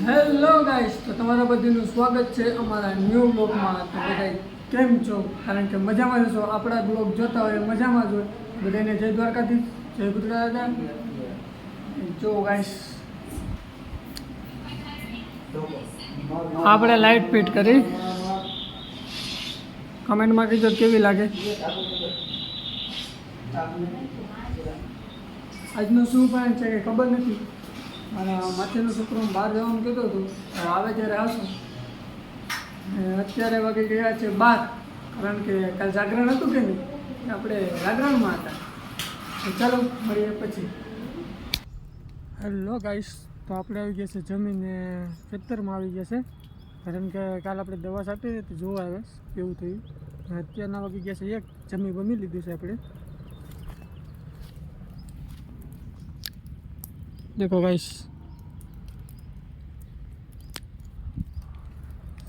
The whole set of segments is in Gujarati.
હેલો ગાઈસ, તો તમારા બધાનું સ્વાગત છે અમારા ન્યૂ બ્લોગમાં. તો બધા કેમ છો? કારણ કે મજામાં છો. આપણા બ્લોગ જોતા હોય મજામાં જ હોય. બધાને જય દ્વારકાધીશ, જય ગુજરાત. જો ગાઈસ, આપણે લાઇટ ફિટ કરી. કમેન્ટમાં કીધો કેવી લાગે. આજનું શું પ્લાન છે કે ખબર નથી. મારા માથેનો છોકરો બહાર જવાનું કહેતો હતો, આવે ત્યારે આવશું. અત્યારે વાગી ગયા છે 12, કારણ કે કાલ જાગરણ હતું કે નહીં, આપણે જાગરણમાં હતા. તો ચાલો મળીએ પછી. હેલો ગાઈસ, તો આપણે આવી ગયા છે જમીને ખેતરમાં આવી ગયા છે, કારણ કે કાલ આપણે દવા છાંટી તો જોવા આવે કેવું થયું. અત્યારના વાગી ગયા છે 1, જમી લીધું છે આપણે. દેખો ગાઈસ,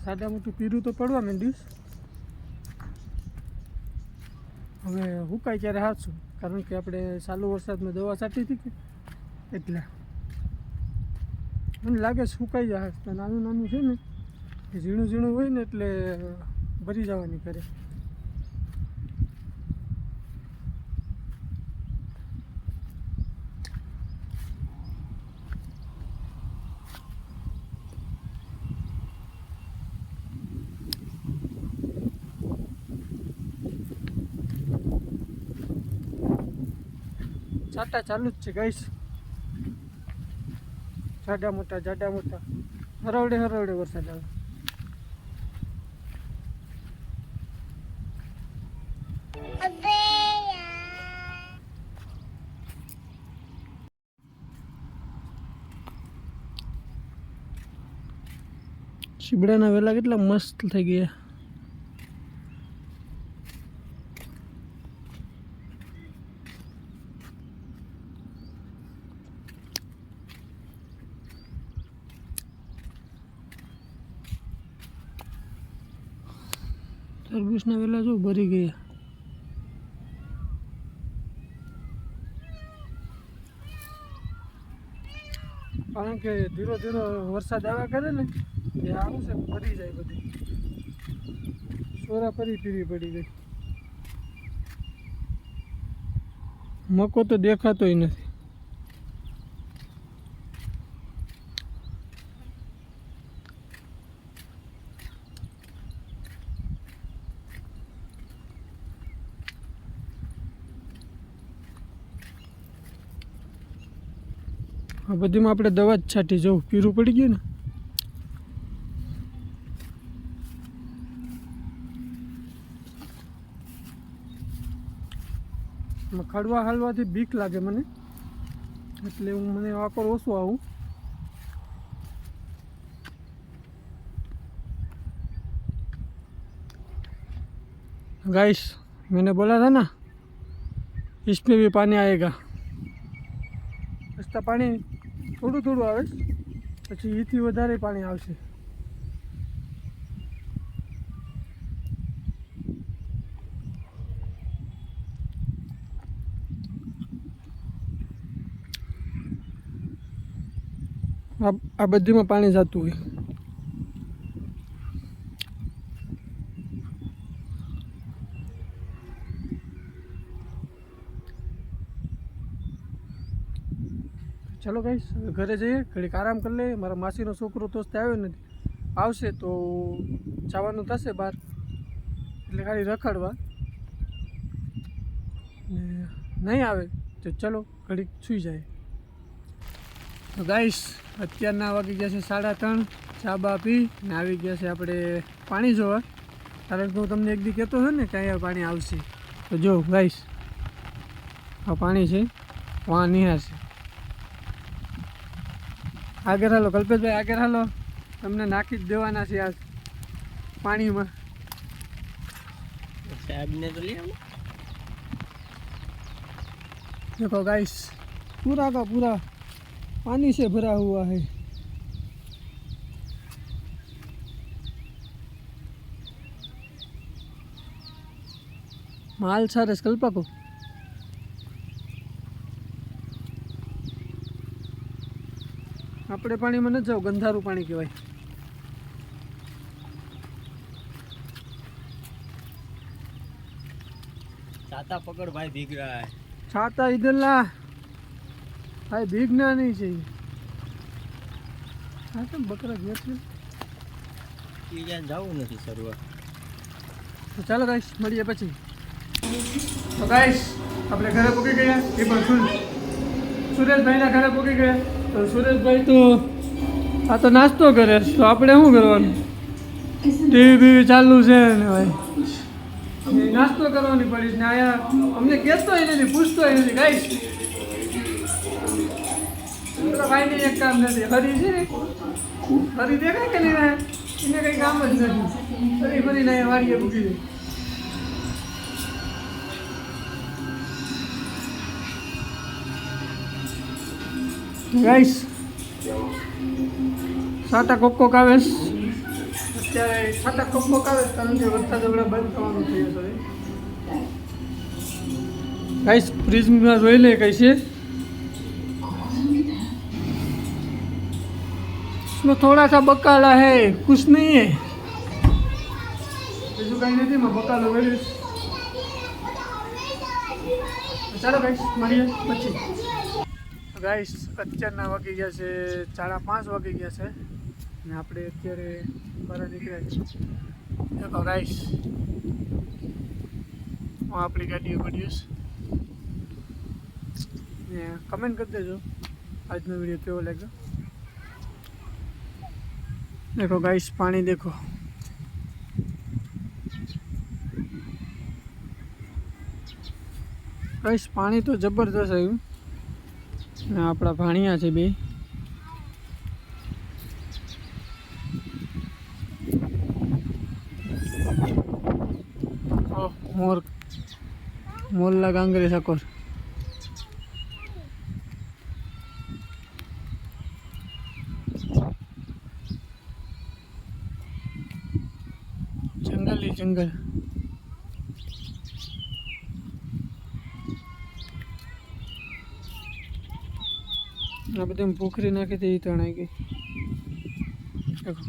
સાદા મોટું પીરું તો પડવા માંડ્યું. હવે હુકાય ત્યારે હાચું, કારણ કે આપણે ચાલુ વરસાદમાં દવા છાંટી હતી કે એટલે મને લાગે છે સુકાઈ જાય. તો નાનું નાનું છે ને, એ ઝીણું ઝીણું હોય ને એટલે ભરી જવાની કરે. છાંટા ચાલુ જ છે ગાઈસ, જાડા મોટા હરવડે વરસાદ આવે. શીબડાના વેલા કેટલા મસ્ત થઈ ગયા. તરબૂચના વેલા જો ભરી ગયા. કારણ કે ધીરો ધીરો વરસાદ આવ્યા કરે ને, એ આવું છે ભરી જાય બધી. સોરા પીવી પડી ગઈ. મકો તો દેખાતોય નથી. આ બધીમાં આપણે દવા જ છાંટી જવું, પીરું પડી ગયું ને. ખડવા હાલવાથી બીક લાગે મને, એટલે મને વાપર ઓછું આવું. गाइस, मैंने बोला था ना इसमें भी पानी आएगा. रस्ता पानी થોડું થોડું આવે, પછી એથી વધારે પાણી આવશે. આ બધીમાં પાણી જતું હોય. ચલો ગાઈસ, ઘરે જઈએ, ઘડીક આરામ કરી લઈએ. મારા માસીનો છોકરો તો આવ્યો નથી, આવશે તો જવાનું થશે બહાર, એટલે ખાલી રખડવા. ને નહીં આવે તો ચલો ઘડીક સૂઈ જાય. તો ગાઈસ, અત્યારના વાગી ગયા છે 3:30. ચા બા પી ને આવી ગયા છે આપણે પાણી જોવા, કારણ કે હું તમને એક દી કહેતો હતો ને કે અહીંયા પાણી આવશે. તો જો ગાઈસ, આ પાણી છે, વાં નિહાર છે. આગળ હાલો કલ્પેશભાઈ, આગળ હાલો, તમને નાખી જ દેવાના છે આ પાણીમાં. સાહેબને તો લઈ આવો. देखो गाइस, पूरा का पूरा पानी से भरा हुआ है. माल सारे कल्पा को આપણે પાણીમાં નથી જાવ, ગંધારું પાણી કહેવાય. छाता पकड़ भाई भीग रहा है. छाता इधर ला भाई, भीगना नहीं चाहिए. हाँ तो बकरा घेर છે. ये क्या जाऊँ नहीं सरवा. તો ચાલો ગાઈસ મળીએ પછી. તો ગાઈસ આપણે ઘરે પહોંચી ગયા, એ પણ સુરેશભાઈના ઘરે પહોંચી ગયા. તો સુરેશભાઈ તો આ તો નાસ્તો કરે, તો આપણે શું કરવાનું? ટીવી બીવી ચાલુ છે ને ભાઈ, એ નાસ્તો કરવાની પડી ને આયા અમને કહેતોય નથી, પૂછતોય નથી. ગાઈસ ભાઈને એક કામ નથી, હરી છે ને, હરી દેખાય કે નહીં, એને કંઈ કામ જ નથી. ફરી ફરીને અહીંયા વાડીએ મૂકી દે. ગાઈસ સાટા કોક કોક આવે છે અત્યારે, સાટા કોક કોક આવે કારણ કે વરસાદ હમણાં બંધ થવાનું થયું છે. गाइस फ्रिज में रोई ले कैसे, इसमें थोड़ा सा बकाला है, कुछ नहीं है, બીજું કઈ નથી. मैं બકાલો વેરીશ. ચાલો ગાઈસ મળીએ પછી. ગાઈસ અત્યારના વાગી ગયા છે 4:30 વાગી ગયા છે ને આપણે અત્યારે બહાર નીકળ્યા છીએ. દેખો ગાઈસ, હું આપણી ગાડીઓ પડીશ ને કમેન્ટ કરી દેજો આજનો વિડીયો કેવો લાગ્યો. देखो गाइस पानी देखो, गाइस पानी तो जबरदस्त આવ્યું ને આપણા ભાણિયા છે બે. મોર મોલ્લા ગાંગરે સકોર. जंगल ही जंगल. આ બધું પોખરી નાખી હતી, તણાઈ ગઈ. દેખો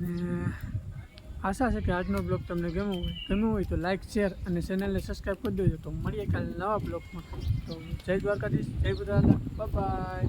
ને આશા છે કે આજનો બ્લોગ તમને ગમ્યો હોય તો લાઈક, શેર અને ચેનલને સબસ્ક્રાઈબ કરી દેજો. તો મળીએ કાલે નવા બ્લોગમાં. તો જય દ્વારકાધીશ, જય બુધાલા, બાય બાય.